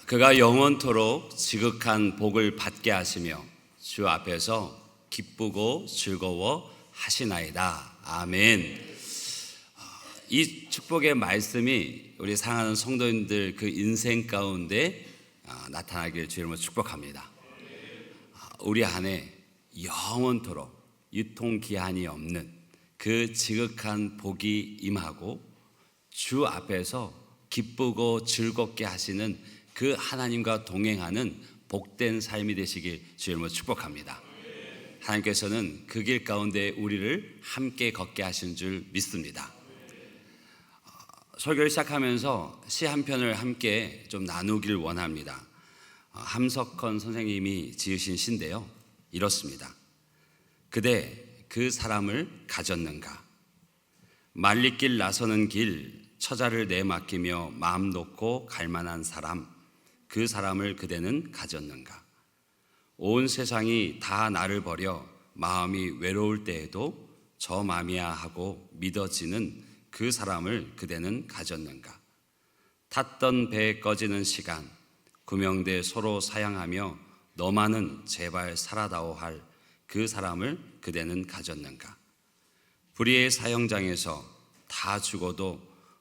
그가 영원토록 지극한 복을 받게 하시며 주 앞에서 기쁘고 즐거워 하시나이다. 아멘. 이 축복의 말씀이 우리 사랑하는 성도님들 그 인생 가운데 나타나길 주님으로 축복합니다. 우리 안에 영원토록 유통기한이 없는 그 지극한 복이 임하고 주 앞에서 기쁘고 즐겁게 하시는 그 하나님과 동행하는 복된 삶이 되시길 주님으로 축복합니다. 하나님께서는 그 길 가운데 우리를 함께 걷게 하신 줄 믿습니다. 설교를 시작하면서 시 한 편을 함께 좀 나누길 원합니다. 함석헌 선생님이 지으신 시인데요, 이렇습니다. 그대 그 사람을 가졌는가? 말리길 나서는 길 처자를 내맡기며 마음 놓고 갈 만한 사람, 그 사람을 그대는 가졌는가? 온 세상이 다 나를 버려 마음이 외로울 때에도 저 맘이야 하고 믿어지는 그 사람을 그대는 가졌는가? 탔던 배 꺼지는 시간 구명대 서로 사양하며 너만은 제발 살아다오 할 그 사람을 그대는 가졌는가? 불의의 사형장에서 다 죽어도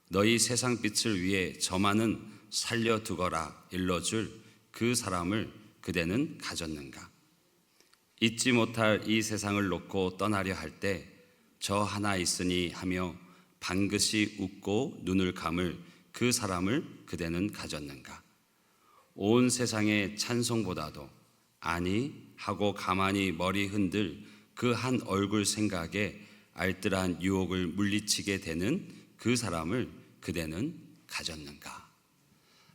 너희 세상 빛을 위해 저만은 살려두거라 일러줄 그 사람을 그대는 가졌는가? 잊지 못할 이 세상을 놓고 떠나려 할 때 저 하나 있으니 하며 반드시 웃고 눈을 감을 그 사람을 그대는 가졌는가? 온 세상의 찬송보다도 아니 하고 가만히 머리 흔들 그 한 얼굴 생각에 알뜰한 유혹을 물리치게 되는 그 사람을 그대는 가졌는가?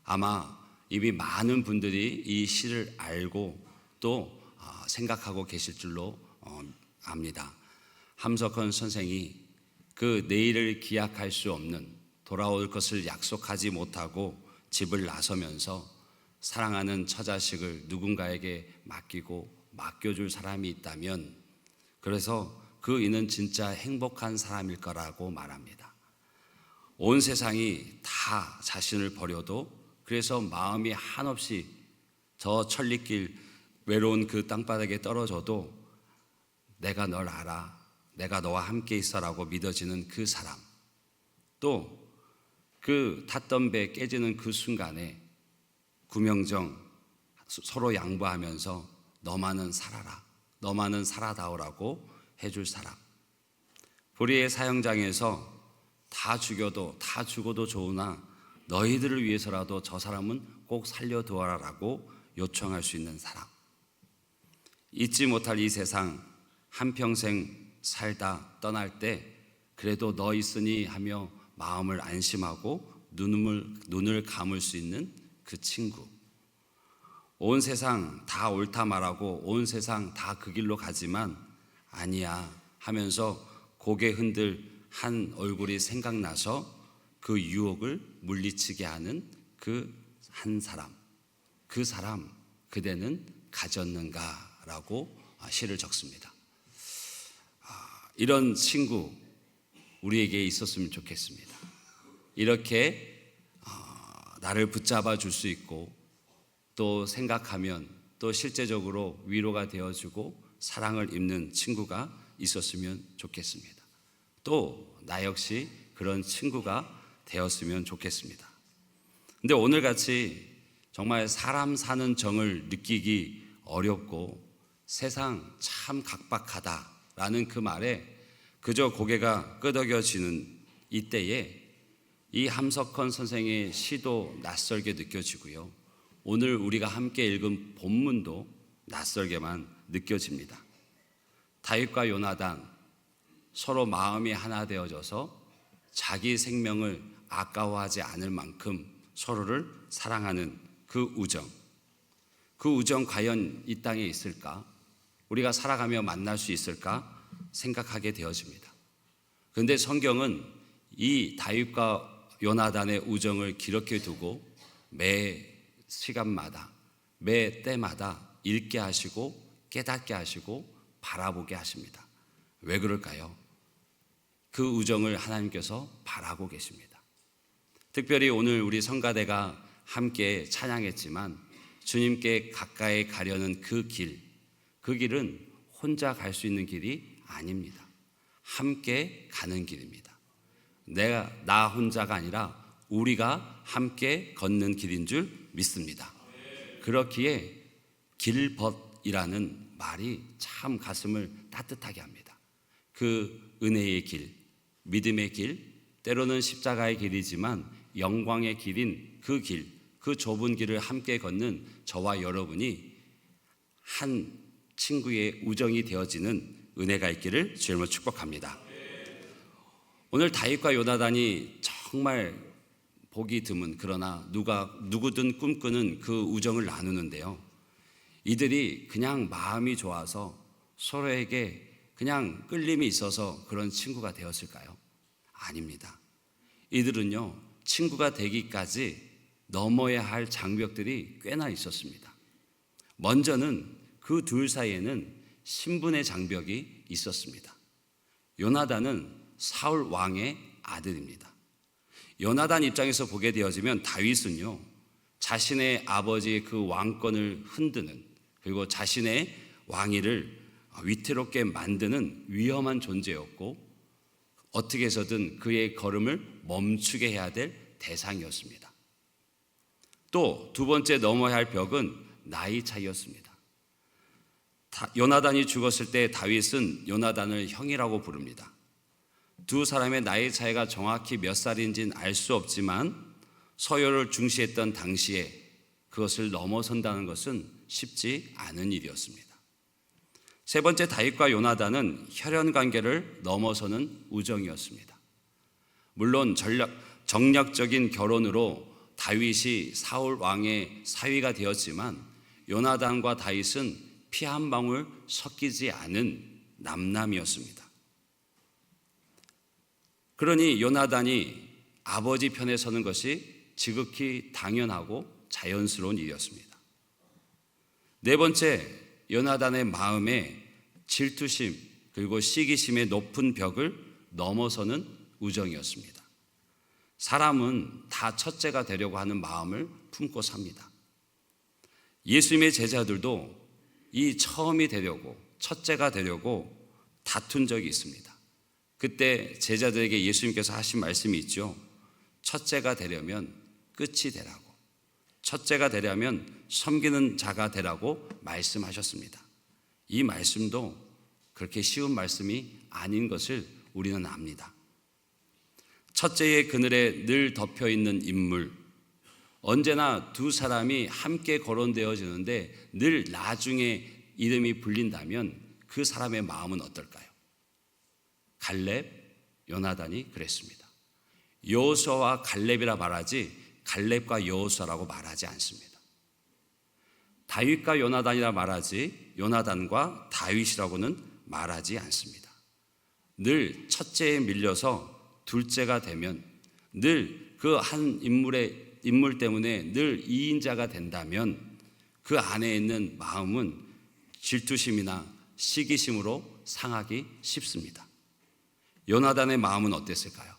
아마 이미 많은 분들이 이 시를 알고 또 생각하고 계실 줄로 압니다. 함석헌 선생이 그 내일을 기약할 수 없는 돌아올 것을 약속하지 못하고 집을 나서면서 사랑하는 처자식을 누군가에게 맡겨줄 사람이 있다면 그래서 그 이는 진짜 행복한 사람일 거라고 말합니다. 온 세상이 다 자신을 버려도 그래서 마음이 한없이 저 천리길 외로운 그 땅바닥에 떨어져도 내가 널 알아, 내가 너와 함께 있어라고 믿어지는 그 사람, 또 그 탔던 배 깨지는 그 순간에 구명정 서로 양보하면서 너만은 살아라, 너만은 살아다오라고 해줄 사람, 불의의 사형장에서 다 죽어도 좋으나 너희들을 위해서라도 저 사람은 꼭 살려두어라라고 요청할 수 있는 사람, 잊지 못할 이 세상 한평생 살다 떠날 때 그래도 너 있으니 하며 마음을 안심하고 눈을 감을 수 있는 그 친구, 온 세상 다 옳다 말하고 온 세상 다 그 길로 가지만 아니야 하면서 고개 흔들 한 얼굴이 생각나서 그 유혹을 물리치게 하는 그 한 사람, 그 사람 그대는 가졌는가라고 시를 적습니다. 이런 친구 우리에게 있었으면 좋겠습니다. 이렇게 나를 붙잡아 줄 수 있고 또 생각하면 또 실제적으로 위로가 되어주고 사랑을 입는 친구가 있었으면 좋겠습니다. 또 나 역시 그런 친구가 되었으면 좋겠습니다. 근데 오늘같이 정말 사람 사는 정을 느끼기 어렵고 세상 참 각박하다라는 그 말에 그저 고개가 끄덕여지는 이때에 이 함석헌 선생의 시도 낯설게 느껴지고요, 오늘 우리가 함께 읽은 본문도 낯설게만 느껴집니다. 다윗과 요나단 서로 마음이 하나 되어져서 자기 생명을 아까워하지 않을 만큼 서로를 사랑하는 그 우정 과연 이 땅에 있을까? 우리가 살아가며 만날 수 있을까? 생각하게 되어집니다. 그런데 성경은 이 다윗과 요나단의 우정을 기록해 두고 매 시간마다 매 때마다 읽게 하시고 깨닫게 하시고 바라보게 하십니다. 왜 그럴까요? 그 우정을 하나님께서 바라고 계십니다. 특별히 오늘 우리 성가대가 함께 찬양했지만 주님께 가까이 가려는 그 길은 혼자 갈 수 있는 길이 아닙니다. 함께 가는 길입니다. 나 혼자가 아니라 우리가 함께 걷는 길인 줄 믿습니다. 그렇기에 길벗이라는 말이 참 가슴을 따뜻하게 합니다. 그 은혜의 길, 믿음의 길, 때로는 십자가의 길이지만 영광의 길인 그 길, 그 좁은 길을 함께 걷는 저와 여러분이 한 친구의 우정이 되어지는 은혜가 있기를 주님으로 축복합니다. 오늘 다윗과 요나단이 정말 보기 드문, 그러나 누구든 꿈꾸는 그 우정을 나누는데요, 이들이 그냥 마음이 좋아서 서로에게 그냥 끌림이 있어서 그런 친구가 되었을까요? 아닙니다. 이들은요, 친구가 되기까지 넘어야 할 장벽들이 꽤나 있었습니다. 먼저는 그 둘 사이에는 신분의 장벽이 있었습니다. 요나단은 사울 왕의 아들입니다. 요나단 입장에서 보게 되어지면 다윗은요, 자신의 아버지의 그 왕권을 흔드는, 그리고 자신의 왕위를 위태롭게 만드는 위험한 존재였고, 어떻게 해서든 그의 걸음을 멈추게 해야 될 대상이었습니다. 또 두 번째 넘어야 할 벽은 나이 차이였습니다. 요나단이 죽었을 때 다윗은 요나단을 형이라고 부릅니다. 두 사람의 나이 차이가 정확히 몇 살인지는 알 수 없지만 서열을 중시했던 당시에 그것을 넘어선다는 것은 쉽지 않은 일이었습니다. 세 번째, 다윗과 요나단은 혈연 관계를 넘어서는 우정이었습니다. 물론 정략적인 결혼으로 다윗이 사울 왕의 사위가 되었지만 요나단과 다윗은 피 한 방울 섞이지 않은 남남이었습니다. 그러니 요나단이 아버지 편에 서는 것이 지극히 당연하고 자연스러운 일이었습니다. 네 번째, 요나단의 마음에 질투심 그리고 시기심의 높은 벽을 넘어서는 우정이었습니다. 사람은 다 첫째가 되려고 하는 마음을 품고 삽니다. 예수님의 제자들도 이 처음이 되려고, 첫째가 되려고 다툰 적이 있습니다. 그때 제자들에게 예수님께서 하신 말씀이 있죠. 첫째가 되려면 끝이 되라고, 첫째가 되려면 섬기는 자가 되라고 말씀하셨습니다. 이 말씀도 그렇게 쉬운 말씀이 아닌 것을 우리는 압니다. 첫째의 그늘에 늘 덮여있는 인물, 언제나 두 사람이 함께 거론되어지는데 늘 나중에 이름이 불린다면 그 사람의 마음은 어떨까요? 갈렙, 요나단이 그랬습니다. 여호수아와 갈렙이라 말하지 갈렙과 여호수아라고 말하지 않습니다. 다윗과 요나단이라 말하지 요나단과 다윗이라고는 말하지 않습니다. 늘 첫째에 밀려서 둘째가 되면, 늘 그 한 인물 때문에 늘 이인자가 된다면 그 안에 있는 마음은 질투심이나 시기심으로 상하기 쉽습니다. 요나단의 마음은 어땠을까요?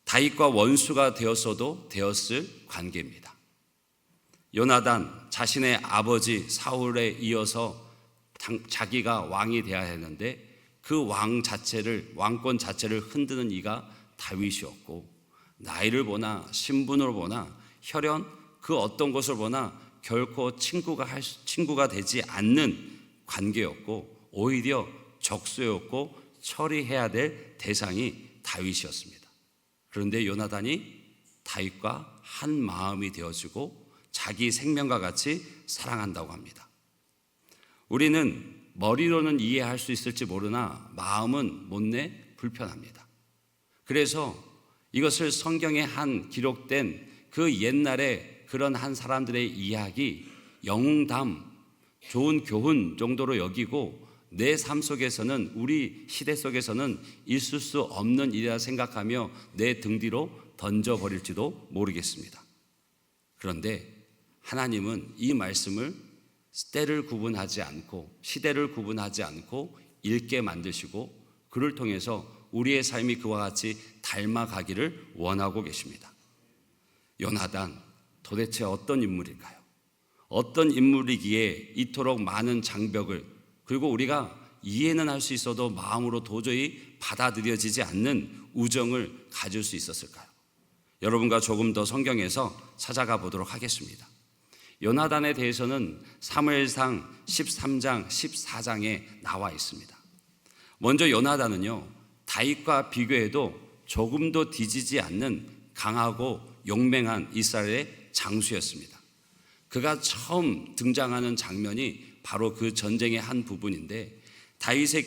다윗과 원수가 되었어도 되었을 관계입니다. 요나단, 자신의 아버지 사울에 이어서 자기가 왕이 되어야 했는데 그 왕권 자체를 흔드는 이가 다윗이었고, 나이를 보나 신분으로 보나 혈연 그 어떤 것을 보나 결코 친구가 되지 않는 관계였고, 오히려 적수였고 처리해야 될 대상이 다윗이었습니다. 그런데 요나단이 다윗과 한 마음이 되어지고 자기 생명과 같이 사랑한다고 합니다. 우리는 머리로는 이해할 수 있을지 모르나 마음은 못내 불편합니다. 그래서 이것을 성경에 한 기록된 그 옛날에 그런 한 사람들의 이야기, 영웅담, 좋은 교훈 정도로 여기고 내 삶 속에서는, 우리 시대 속에서는 있을 수 없는 일이라 생각하며 내 등 뒤로 던져버릴지도 모르겠습니다. 그런데 하나님은 이 말씀을 때를 구분하지 않고 시대를 구분하지 않고 읽게 만드시고 그를 통해서 우리의 삶이 그와 같이 닮아가기를 원하고 계십니다. 요나단 도대체 어떤 인물일까요? 어떤 인물이기에 이토록 많은 장벽을, 그리고 우리가 이해는 할 수 있어도 마음으로 도저히 받아들여지지 않는 우정을 가질 수 있었을까요? 여러분과 조금 더 성경에서 찾아가 보도록 하겠습니다. 요나단에 대해서는 사무엘상 13장, 14장에 나와 있습니다. 먼저 요나단은요, 다윗과 비교해도 조금도 뒤지지 않는 강하고 용맹한 이스라엘의 장수였습니다. 그가 처음 등장하는 장면이 바로 그 전쟁의 한 부분인데, 다윗의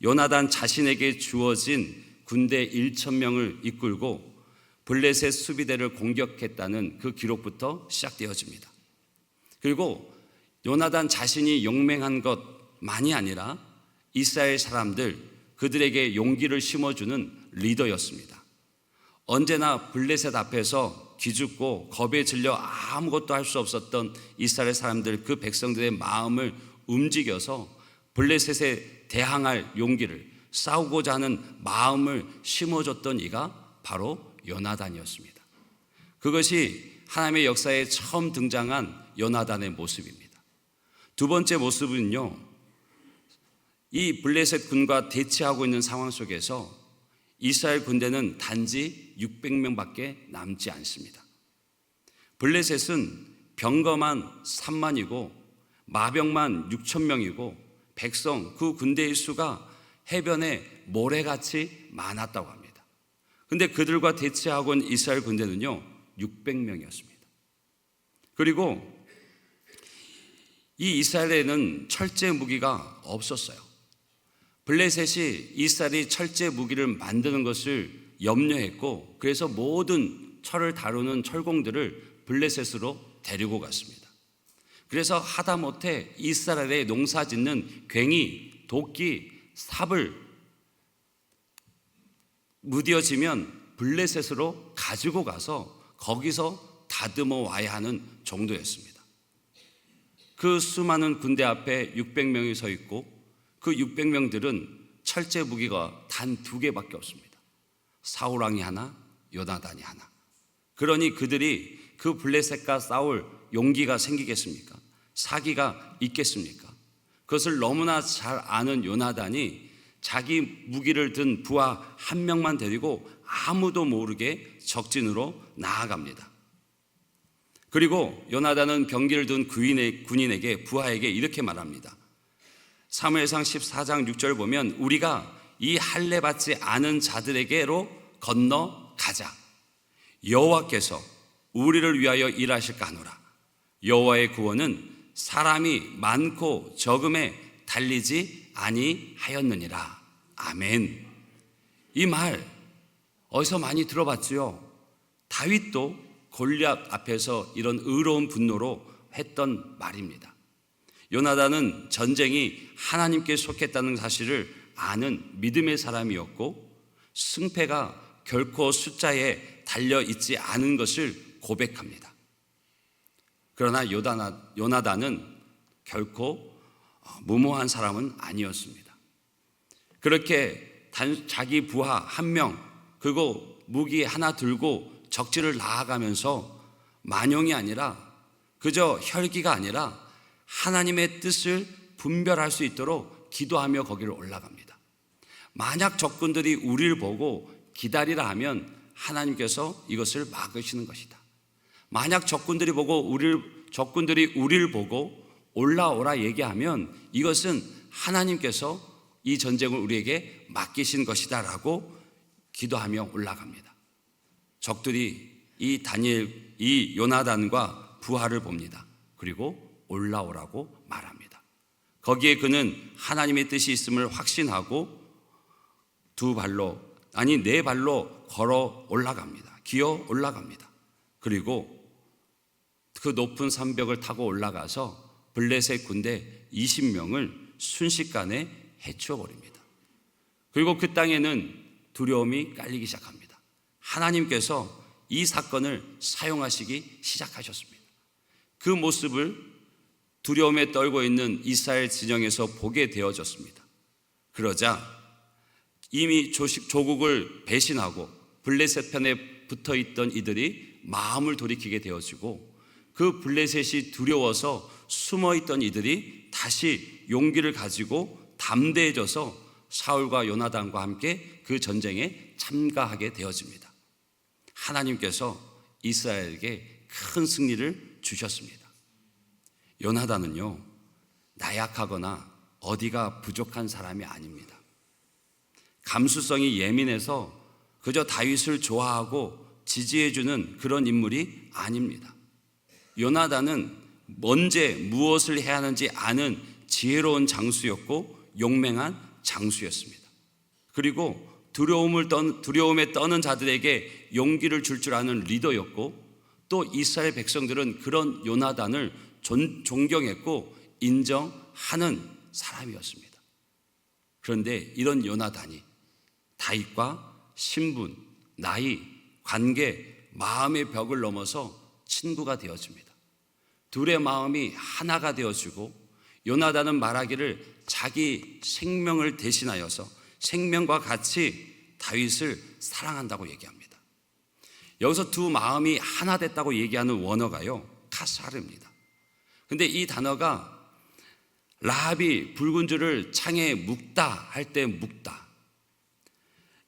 요나단 자신에게 주어진 군대 1,000명을 이끌고 블레셋 수비대를 공격했다는 그 기록부터 시작되어집니다. 그리고 요나단 자신이 용맹한 것만이 아니라 이스라엘 사람들, 그들에게 용기를 심어주는 리더였습니다. 언제나 블레셋 앞에서 기죽고 겁에 질려 아무것도 할 수 없었던 이스라엘 사람들, 그 백성들의 마음을 움직여서 블레셋에 대항할 용기를, 싸우고자 하는 마음을 심어줬던 이가 바로 요나단이었습니다. 그것이 하나님의 역사에 처음 등장한 요나단의 모습입니다. 두 번째 모습은요, 이 블레셋 군과 대치하고 있는 상황 속에서 이스라엘 군대는 단지 600명밖에 남지 않습니다. 블레셋은 병거만 3만이고 마병만 6,000명이고 백성, 그 군대의 수가 해변에 모래같이 많았다고 합니다. 그런데 그들과 대치하고 있는 이스라엘 군대는요 600명이었습니다. 그리고 이 이스라엘에는 철제 무기가 없었어요. 블레셋이 이스라엘이 철제 무기를 만드는 것을 염려했고, 그래서 모든 철을 다루는 철공들을 블레셋으로 데리고 갔습니다. 그래서 하다못해 이스라엘에 농사 짓는 괭이, 도끼, 삽을 무뎌지면 블레셋으로 가지고 가서 거기서 다듬어 와야 하는 정도였습니다. 그 수많은 군대 앞에 600명이 서 있고, 그 600명들은 철제 무기가 단 2개밖에 없습니다. 사울왕이 하나, 요나단이 하나. 그러니 그들이 그 블레셋과 싸울 용기가 생기겠습니까? 사기가 있겠습니까? 그것을 너무나 잘 아는 요나단이 자기 무기를 든 부하 1명만 데리고 아무도 모르게 적진으로 나아갑니다. 그리고 요나단은 병기를 든 군인에게, 부하에게 이렇게 말합니다. 사무엘상 14장 6절 보면, 우리가 이 할례 받지 않은 자들에게로 건너가자. 여호와께서 우리를 위하여 일하실까 하노라. 여호와의 구원은 사람이 많고 적음에 달리지 아니하였느니라. 아멘. 이 말 어디서 많이 들어봤지요? 다윗도 골리앗 앞에서 이런 의로운 분노로 했던 말입니다. 요나단은 전쟁이 하나님께 속했다는 사실을 아는 믿음의 사람이었고, 승패가 결코 숫자에 달려 있지 않은 것을 고백합니다. 그러나 요나단은 결코 무모한 사람은 아니었습니다. 그렇게 자기 부하 1명, 그리고 무기 하나 들고 적진을 나아가면서 만용이 아니라, 그저 혈기가 아니라 하나님의 뜻을 분별할 수 있도록 기도하며 거기를 올라갑니다. 만약 적군들이 우리를 보고 기다리라 하면 하나님께서 이것을 막으시는 것이다. 만약 적군들이 우리를 보고 올라오라 얘기하면 이것은 하나님께서 이 전쟁을 우리에게 맡기신 것이다 라고 기도하며 올라갑니다. 적들이 이 요나단과 부하를 봅니다. 그리고 올라오라고 말합니다. 거기에 그는 하나님의 뜻이 있음을 확신하고 네 발로 걸어 올라갑니다. 기어 올라갑니다. 그리고 그 높은 산벽을 타고 올라가서 블레셋 군대 20명을 순식간에 해치워 버립니다. 그리고 그 땅에는 두려움이 깔리기 시작합니다. 하나님께서 이 사건을 사용하시기 시작하셨습니다. 그 모습을 두려움에 떨고 있는 이스라엘 진영에서 보게 되어졌습니다. 그러자 이미 조국을 배신하고 블레셋 편에 붙어 있던 이들이 마음을 돌이키게 되어지고 그 블레셋이 두려워서 숨어있던 이들이 다시 용기를 가지고 담대해져서 사울과 요나단과 함께 그 전쟁에 참가하게 되어집니다. 하나님께서 이스라엘에게 큰 승리를 주셨습니다. 요나단은요, 나약하거나 어디가 부족한 사람이 아닙니다. 감수성이 예민해서 그저 다윗을 좋아하고 지지해주는 그런 인물이 아닙니다. 요나단은 언제 무엇을 해야 하는지 아는 지혜로운 장수였고 용맹한 장수였습니다. 그리고 두려움에 떠는 자들에게 용기를 줄 아는 리더였고, 또 이스라엘 백성들은 그런 요나단을 존경했고 인정하는 사람이었습니다. 그런데 이런 요나단이 다윗과 신분, 나이, 관계, 마음의 벽을 넘어서 친구가 되어집니다. 둘의 마음이 하나가 되어지고 요나단은 말하기를 자기 생명을 대신하여서 생명과 같이 다윗을 사랑한다고 얘기합니다. 여기서 두 마음이 하나 됐다고 얘기하는 원어가요, 카사르입니다. 근데 이 단어가 라합이 붉은 줄을 창에 묶다 할 때 묶다,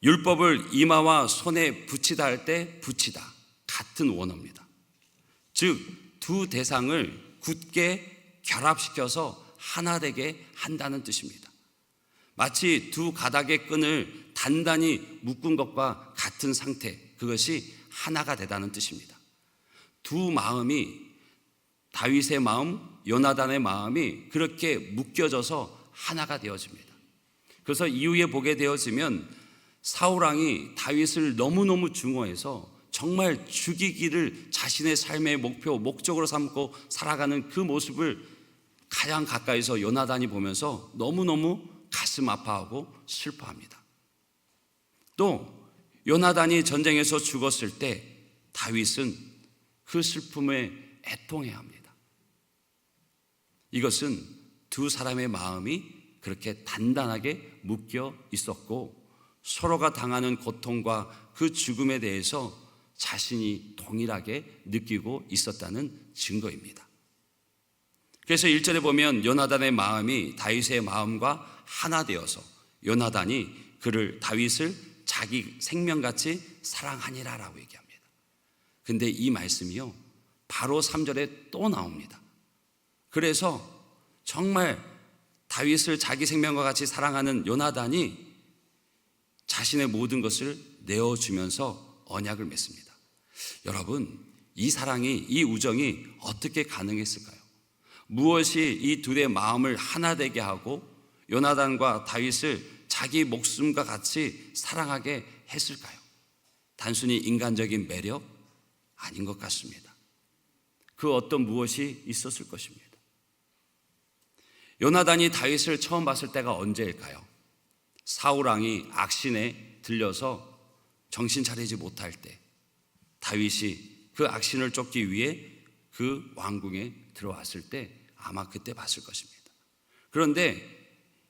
율법을 이마와 손에 붙이다 할 때 붙이다, 같은 원어입니다. 즉 두 대상을 굳게 결합시켜서 하나 되게 한다는 뜻입니다. 마치 두 가닥의 끈을 단단히 묶은 것과 같은 상태, 그것이 하나가 되다는 뜻입니다. 두 마음이, 다윗의 마음, 요나단의 마음이 그렇게 묶여져서 하나가 되어집니다. 그래서 이후에 보게 되어지면 사울왕이 다윗을 너무너무 증오해서 정말 죽이기를 자신의 삶의 목표, 목적으로 삼고 살아가는 그 모습을 가장 가까이서 요나단이 보면서 너무너무 가슴 아파하고 슬퍼합니다. 또 요나단이 전쟁에서 죽었을 때 다윗은 그 슬픔에 애통해야 합니다. 이것은 두 사람의 마음이 그렇게 단단하게 묶여 있었고 서로가 당하는 고통과 그 죽음에 대해서 자신이 동일하게 느끼고 있었다는 증거입니다. 그래서 1절에 보면 요나단의 마음이 다윗의 마음과 하나 되어서 요나단이 다윗을 자기 생명같이 사랑하니라라고 얘기합니다. 근데 이 말씀이요, 바로 3절에 또 나옵니다. 그래서 정말 다윗을 자기 생명과 같이 사랑하는 요나단이 자신의 모든 것을 내어주면서 언약을 맺습니다. 여러분, 이 사랑이, 이 우정이 어떻게 가능했을까요? 무엇이 이 둘의 마음을 하나 되게 하고 요나단과 다윗을 자기 목숨과 같이 사랑하게 했을까요? 단순히 인간적인 매력? 아닌 것 같습니다. 그 어떤 무엇이 있었을 것입니다. 요나단이 다윗을 처음 봤을 때가 언제일까요? 사울왕이 악신에 들려서 정신 차리지 못할 때 다윗이 그 악신을 쫓기 위해 그 왕궁에 들어왔을 때 아마 그때 봤을 것입니다. 그런데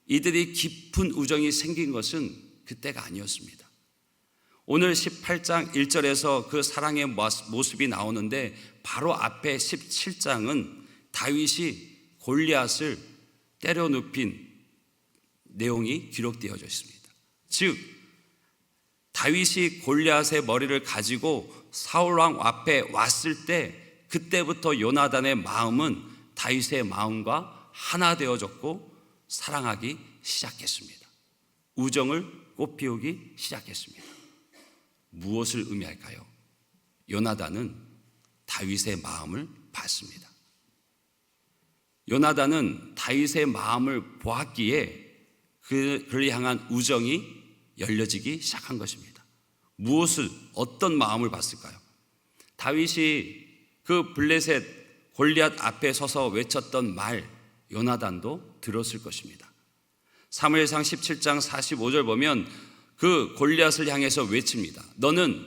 이들이 깊은 우정이 생긴 것은 그때가 아니었습니다. 오늘 18장 1절에서 그 사랑의 모습이 나오는데 바로 앞에 17장은 다윗이 골리앗을 때려 눕힌 내용이 기록되어져 있습니다. 즉 다윗이 골리앗의 머리를 가지고 사울왕 앞에 왔을 때 그때부터 요나단의 마음은 다윗의 마음과 하나 되어졌고 사랑하기 시작했습니다. 우정을 꽃피우기 시작했습니다. 무엇을 의미할까요? 요나단은 다윗의 마음을 봤습니다. 요나단은 다윗의 마음을 보았기에 그를 향한 우정이 열려지기 시작한 것입니다. 어떤 마음을 봤을까요? 다윗이 그 블레셋 골리앗 앞에 서서 외쳤던 말, 요나단도 들었을 것입니다. 사무엘상 17장 45절 보면 그 골리앗을 향해서 외칩니다. 너는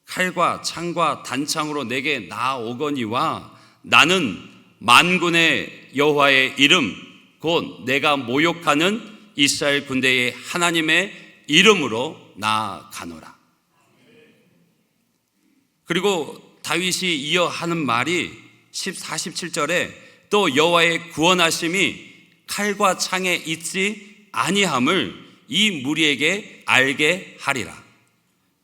칼과 창과 단창으로 내게 나아오거니와 나는 만군의 여호와의 이름 곧 내가 모욕하는 이스라엘 군대의 하나님의 이름으로 나아가노라. 그리고 다윗이 이어 하는 말이 14, 17절에 또 여호와의 구원하심이 칼과 창에 있지 아니함을 이 무리에게 알게 하리라.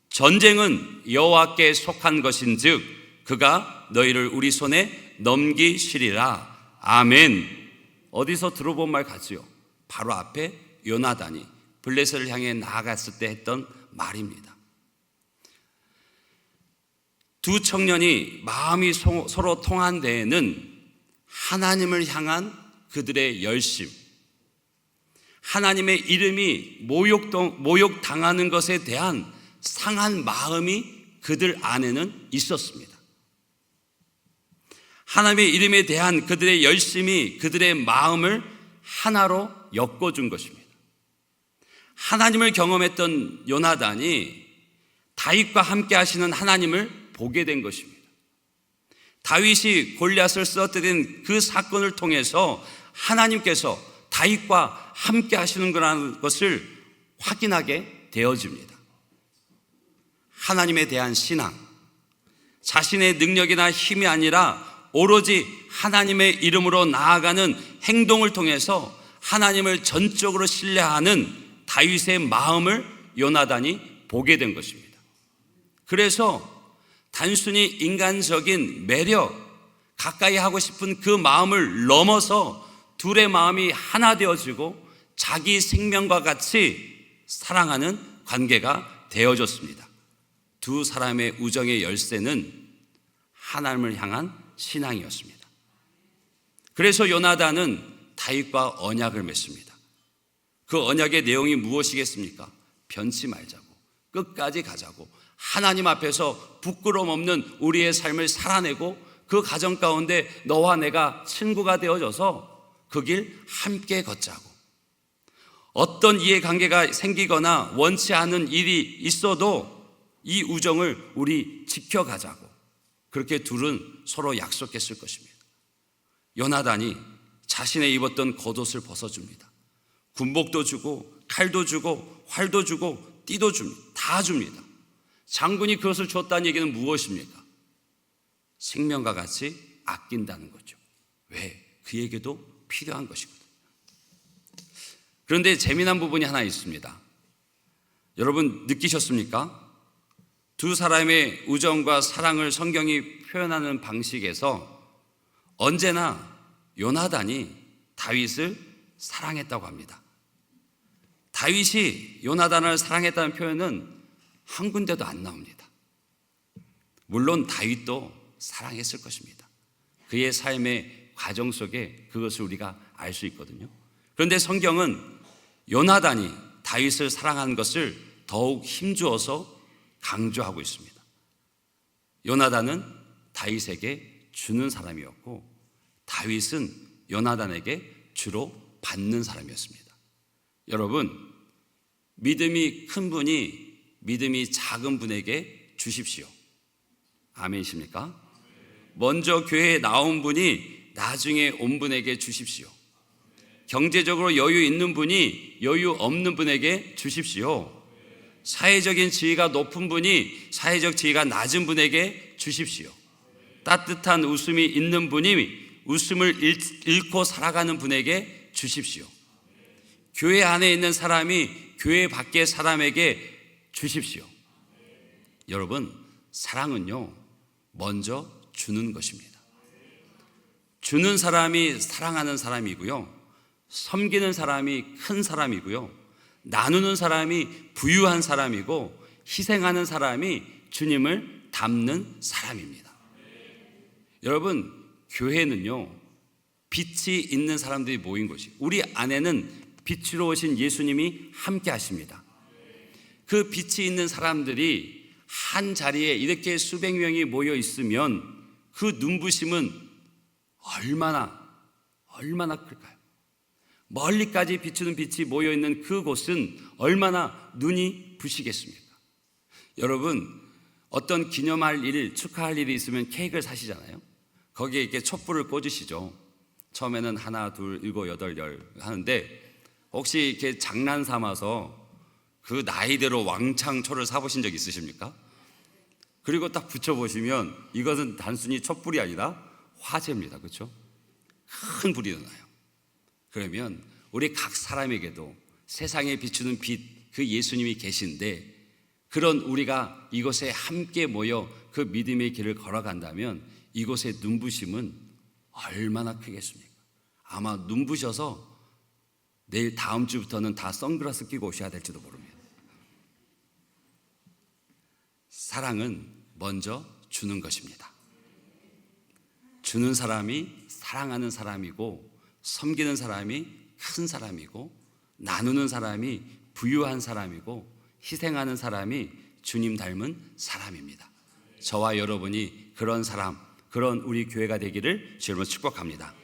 전쟁은 여호와께 속한 것인즉 그가 너희를 우리 손에 넘기시리라. 아멘. 어디서 들어본 말 같지요? 바로 앞에 요나단이 블레셋을 향해 나아갔을 때 했던 말입니다. 두 청년이 마음이 서로 통한 데에는 하나님을 향한 그들의 열심, 하나님의 이름이 모욕당하는 것에 대한 상한 마음이 그들 안에는 있었습니다. 하나님의 이름에 대한 그들의 열심이 그들의 마음을 하나로 엮어준 것입니다. 하나님을 경험했던 요나단이 다윗과 함께 하시는 하나님을 보게 된 것입니다. 다윗이 골리앗을 쓰러뜨린 그 사건을 통해서 하나님께서 다윗과 함께 하시는 거라는 것을 확인하게 되어집니다. 하나님에 대한 신앙, 자신의 능력이나 힘이 아니라 오로지 하나님의 이름으로 나아가는 행동을 통해서 하나님을 전적으로 신뢰하는 다윗의 마음을 요나단이 보게 된 것입니다. 그래서 단순히 인간적인 매력, 가까이 하고 싶은 그 마음을 넘어서 둘의 마음이 하나 되어지고 자기 생명과 같이 사랑하는 관계가 되어졌습니다. 두 사람의 우정의 열쇠는 하나님을 향한 신앙이었습니다. 그래서 요나단은 다윗과 언약을 맺습니다. 그 언약의 내용이 무엇이겠습니까? 변치 말자고, 끝까지 가자고, 하나님 앞에서 부끄러움 없는 우리의 삶을 살아내고 그 가정 가운데 너와 내가 친구가 되어져서 그 길 함께 걷자고, 어떤 이해관계가 생기거나 원치 않은 일이 있어도 이 우정을 우리 지켜가자고, 그렇게 둘은 서로 약속했을 것입니다. 요나단이 자신의 입었던 겉옷을 벗어줍니다. 군복도 주고 칼도 주고 활도 주고 띠도 줍니다. 다 줍니다. 장군이 그것을 줬다는 얘기는 무엇입니까? 생명과 같이 아낀다는 거죠. 왜? 그에게도 필요한 것이거든요. 그런데 재미난 부분이 하나 있습니다. 여러분 느끼셨습니까? 두 사람의 우정과 사랑을 성경이 표현하는 방식에서 언제나 요나단이 다윗을 사랑했다고 합니다. 다윗이 요나단을 사랑했다는 표현은 한 군데도 안 나옵니다. 물론 다윗도 사랑했을 것입니다. 그의 삶의 과정 속에 그것을 우리가 알 수 있거든요. 그런데 성경은 요나단이 다윗을 사랑한 것을 더욱 힘주어서 강조하고 있습니다. 요나단은 다윗에게 주는 사람이었고 다윗은 요나단에게 주로 받는 사람이었습니다. 여러분, 믿음이 큰 분이 믿음이 작은 분에게 주십시오. 아멘이십니까? 먼저 교회에 나온 분이 나중에 온 분에게 주십시오. 경제적으로 여유 있는 분이 여유 없는 분에게 주십시오. 사회적인 지위가 높은 분이 사회적 지위가 낮은 분에게 주십시오. 따뜻한 웃음이 있는 분이 웃음을 잃고 살아가는 분에게 주십시오. 교회 안에 있는 사람이 교회 밖의 사람에게 주십시오. 여러분, 사랑은요, 먼저 주는 것입니다. 주는 사람이 사랑하는 사람이고요, 섬기는 사람이 큰 사람이고요, 나누는 사람이 부유한 사람이고, 희생하는 사람이 주님을 닮는 사람입니다. 여러분, 교회는요, 빛이 있는 사람들이 모인 곳이, 우리 안에는 빛으로 오신 예수님이 함께 하십니다. 그 빛이 있는 사람들이 한 자리에 이렇게 수백 명이 모여 있으면 그 눈부심은 얼마나 클까요? 멀리까지 비추는 빛이 모여 있는 그곳은 얼마나 눈이 부시겠습니까? 여러분, 어떤 기념할 일, 축하할 일이 있으면 케이크를 사시잖아요. 거기에 이렇게 촛불을 꽂으시죠. 처음에는 하나, 둘, 일곱, 여덟, 열 하는데 혹시 이렇게 장난 삼아서 그 나이대로 왕창 초를 사보신 적 있으십니까? 그리고 딱 붙여보시면 이것은 단순히 촛불이 아니라 화재입니다. 그렇죠? 큰 불이 나요. 그러면 우리 각 사람에게도 세상에 비추는 빛, 그 예수님이 계신데, 그런 우리가 이곳에 함께 모여 그 믿음의 길을 걸어간다면 이곳의 눈부심은 얼마나 크겠습니까? 아마 눈부셔서 내일 다음 주부터는 다 선글라스 끼고 오셔야 될지도 모릅니다. 사랑은 먼저 주는 것입니다. 주는 사람이 사랑하는 사람이고, 섬기는 사람이 큰 사람이고, 나누는 사람이 부유한 사람이고, 희생하는 사람이 주님 닮은 사람입니다. 저와 여러분이 그런 사람, 그런 우리 교회가 되기를 주님으로 축복합니다.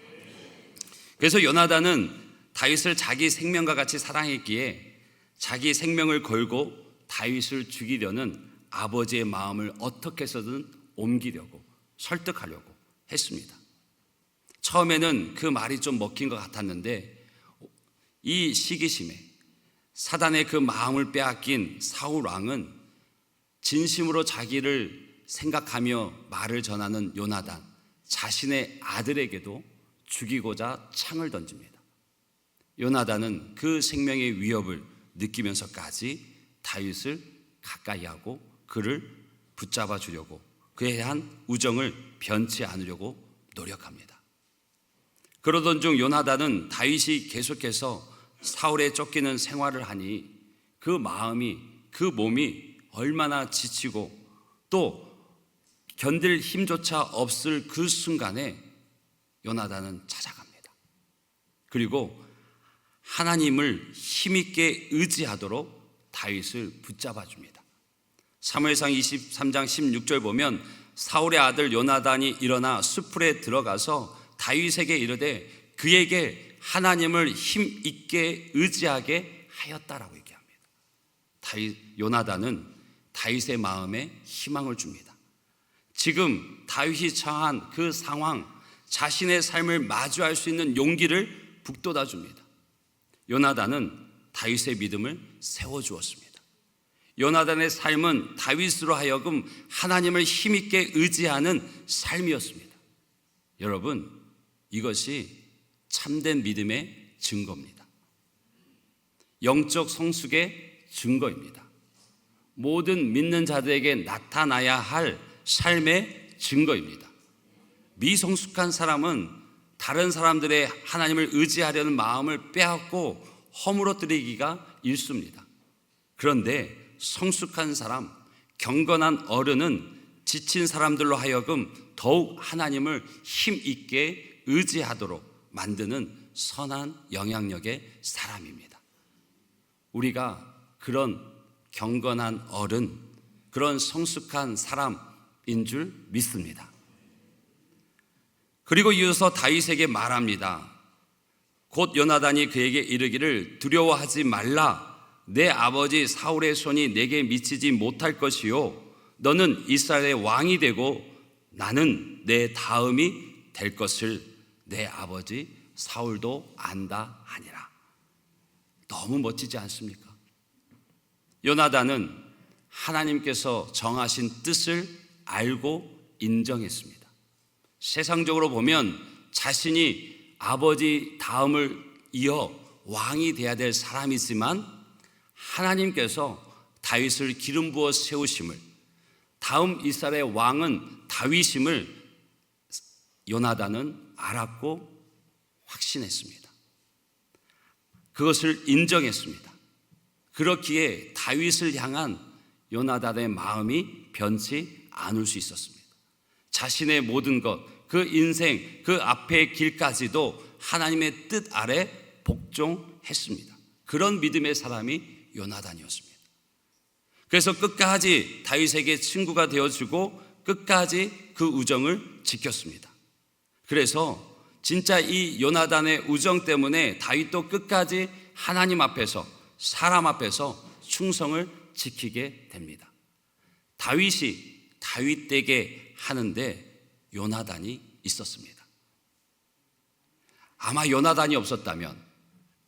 그래서 요나단은 다윗을 자기 생명과 같이 사랑했기에 자기 생명을 걸고 다윗을 죽이려는 아버지의 마음을 어떻게 해서든 옮기려고, 설득하려고 했습니다. 처음에는 그 말이 좀 먹힌 것 같았는데, 이 시기심에 사단의 그 마음을 빼앗긴 사울 왕은 진심으로 자기를 생각하며 말을 전하는 요나단, 자신의 아들에게도 죽이고자 창을 던집니다. 요나단은 그 생명의 위협을 느끼면서까지 다윗을 가까이 하고 그를 붙잡아 주려고, 그에 대한 우정을 변치 않으려고 노력합니다. 그러던 중 요나단은 다윗이 계속해서 사울에 쫓기는 생활을 하니 그 마음이, 그 몸이 얼마나 지치고 또 견딜 힘조차 없을 그 순간에 요나단은 찾아갑니다. 그리고 하나님을 힘있게 의지하도록 다윗을 붙잡아 줍니다. 사무엘상 23장 16절 보면 사울의 아들 요나단이 일어나 숲풀에 들어가서 다윗에게 이르되 그에게 하나님을 힘있게 의지하게 하였다라고 얘기합니다. 요나단은 다윗의 마음에 희망을 줍니다. 지금 다윗이 처한 그 상황, 자신의 삶을 마주할 수 있는 용기를 북돋아 줍니다. 요나단은 다윗의 믿음을 세워주었습니다. 요나단의 삶은 다윗으로 하여금 하나님을 힘있게 의지하는 삶이었습니다. 여러분, 이것이 참된 믿음의 증거입니다. 영적 성숙의 증거입니다. 모든 믿는 자들에게 나타나야 할 삶의 증거입니다. 미성숙한 사람은 다른 사람들의 하나님을 의지하려는 마음을 빼앗고 허물어뜨리기가 일쑤입니다. 그런데 성숙한 사람, 경건한 어른은 지친 사람들로 하여금 더욱 하나님을 힘있게 의지하도록 만드는 선한 영향력의 사람입니다. 우리가 그런 경건한 어른, 그런 성숙한 사람인 줄 믿습니다. 그리고 이어서 다윗에게 말합니다. 곧 요나단이 그에게 이르기를 두려워하지 말라. 내 아버지 사울의 손이 내게 미치지 못할 것이요 너는 이스라엘의 왕이 되고 나는 내 다음이 될 것을 내 아버지 사울도 안다 하니라. 너무 멋지지 않습니까? 요나단은 하나님께서 정하신 뜻을 알고 인정했습니다. 세상적으로 보면 자신이 아버지 다음을 이어 왕이 되어야 될 사람이지만 하나님께서 다윗을 기름 부어 세우심을, 다음 이스라엘의 왕은 다윗임을 요나단은 알았고 확신했습니다. 그것을 인정했습니다. 그렇기에 다윗을 향한 요나단의 마음이 변치 않을 수 있었습니다. 자신의 모든 것, 그 인생, 그 앞의 길까지도 하나님의 뜻 아래 복종했습니다. 그런 믿음의 사람이 요나단이었습니다. 그래서 끝까지 다윗에게 친구가 되어주고 끝까지 그 우정을 지켰습니다. 그래서 진짜 이 요나단의 우정 때문에 다윗도 끝까지 하나님 앞에서, 사람 앞에서 충성을 지키게 됩니다. 다윗이 다윗되게 하는데 요나단이 있었습니다. 아마 요나단이 없었다면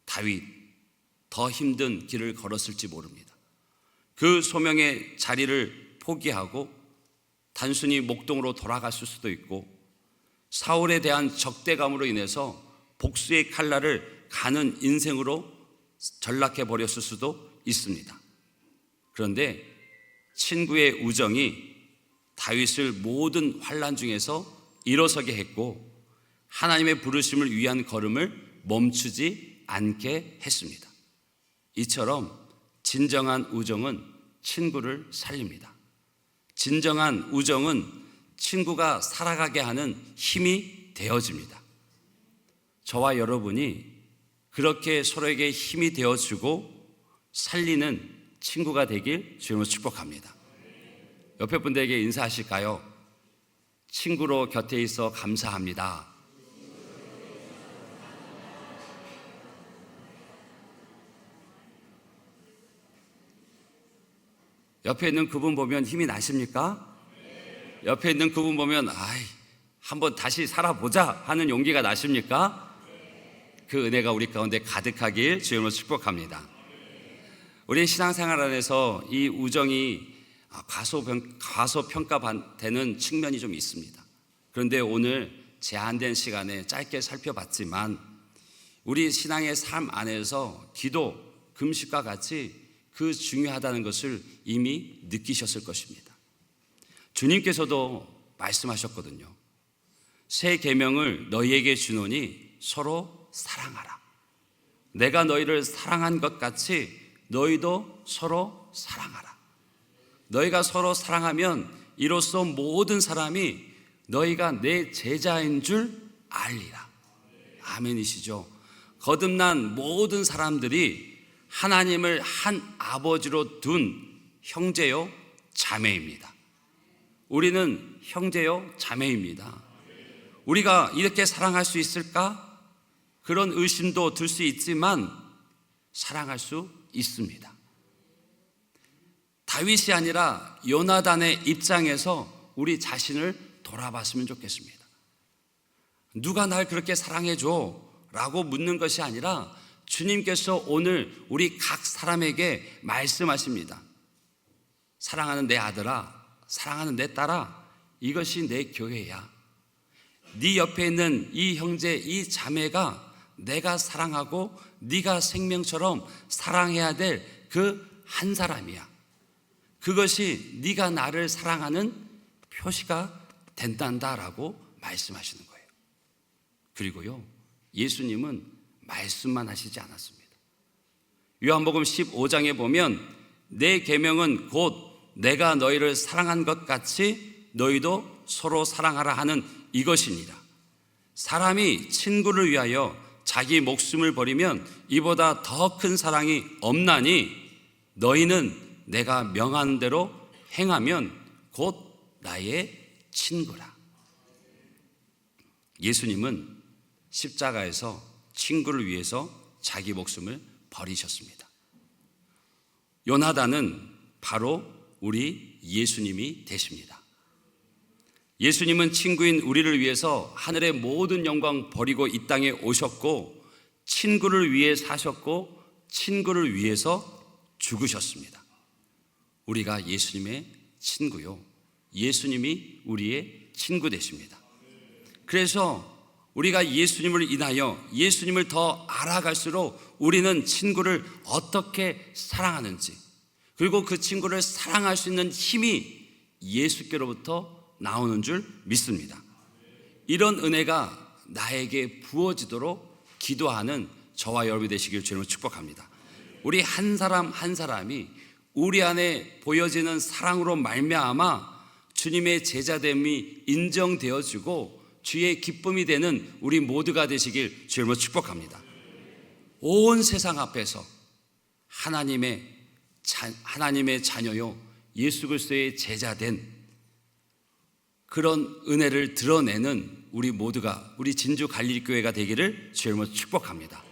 다윗 더 힘든 길을 걸었을지 모릅니다. 그 소명의 자리를 포기하고 단순히 목동으로 돌아갔을 수도 있고, 사울에 대한 적대감으로 인해서 복수의 칼날을 가는 인생으로 전락해 버렸을 수도 있습니다. 그런데 친구의 우정이 다윗을 모든 환난 중에서 일어서게 했고, 하나님의 부르심을 위한 걸음을 멈추지 않게 했습니다. 이처럼 진정한 우정은 친구를 살립니다. 진정한 우정은 친구가 살아가게 하는 힘이 되어집니다. 저와 여러분이 그렇게 서로에게 힘이 되어주고 살리는 친구가 되길 주님으로 축복합니다. 옆에 분들에게 인사하실까요? 친구로 곁에 있어 감사합니다. 옆에 있는 그분 보면 힘이 나십니까? 옆에 있는 그분 보면 한번 다시 살아보자 하는 용기가 나십니까? 그 은혜가 우리 가운데 가득하길 주님으로 축복합니다. 우리 신앙생활 안에서 이 우정이 과소평가되는 측면이 좀 있습니다. 그런데 오늘 제한된 시간에 짧게 살펴봤지만, 우리 신앙의 삶 안에서 기도, 금식과 같이 그 중요하다는 것을 이미 느끼셨을 것입니다. 주님께서도 말씀하셨거든요. 새 계명을 너희에게 주노니 서로 사랑하라. 내가 너희를 사랑한 것 같이 너희도 서로 사랑하라. 너희가 서로 사랑하면 이로써 모든 사람이 너희가 내 제자인 줄 알리라. 아멘이시죠? 거듭난 모든 사람들이 하나님을 한 아버지로 둔 형제요 자매입니다. 우리는 형제요 자매입니다. 우리가 이렇게 사랑할 수 있을까? 그런 의심도 들 수 있지만 사랑할 수 있습니다. 다윗이 아니라 요나단의 입장에서 우리 자신을 돌아봤으면 좋겠습니다. 누가 날 그렇게 사랑해줘? 라고 묻는 것이 아니라 주님께서 오늘 우리 각 사람에게 말씀하십니다. 사랑하는 내 아들아, 사랑하는 내 딸아, 이것이 내 교회야. 네 옆에 있는 이 형제, 이 자매가 내가 사랑하고 네가 생명처럼 사랑해야 될 그 한 사람이야. 그것이 네가 나를 사랑하는 표시가 된단다라고 말씀하시는 거예요. 그리고요, 예수님은 말씀만 하시지 않았습니다. 요한복음 15장에 보면 내 계명은 곧 내가 너희를 사랑한 것 같이 너희도 서로 사랑하라 하는 이것이니라. 사람이 친구를 위하여 자기 목숨을 버리면 이보다 더 큰 사랑이 없나니 너희는 내가 명한 대로 행하면 곧 나의 친구라. 예수님은 십자가에서 친구를 위해서 자기 목숨을 버리셨습니다. 요나단은 바로 우리 예수님이 되십니다. 예수님은 친구인 우리를 위해서 하늘의 모든 영광 버리고 이 땅에 오셨고, 친구를 위해 사셨고, 친구를 위해서 죽으셨습니다. 우리가 예수님의 친구요, 예수님이 우리의 친구 되십니다. 그래서 우리가 예수님을 인하여 예수님을 더 알아갈수록 우리는 친구를 어떻게 사랑하는지, 그리고 그 친구를 사랑할 수 있는 힘이 예수께로부터 나오는 줄 믿습니다. 이런 은혜가 나에게 부어지도록 기도하는 저와 여러분이 되시길 주님으로 축복합니다. 우리 한 사람 한 사람이 우리 안에 보여지는 사랑으로 말미암아 주님의 제자됨이 인정되어지고 주의 기쁨이 되는 우리 모두가 되시길 주님으로 축복합니다. 온 세상 앞에서 하나님의 자녀요, 예수 그리스도의 제자된 그런 은혜를 드러내는 우리 모두가, 우리 진주 갈릴교회가 되기를 주님으로 축복합니다.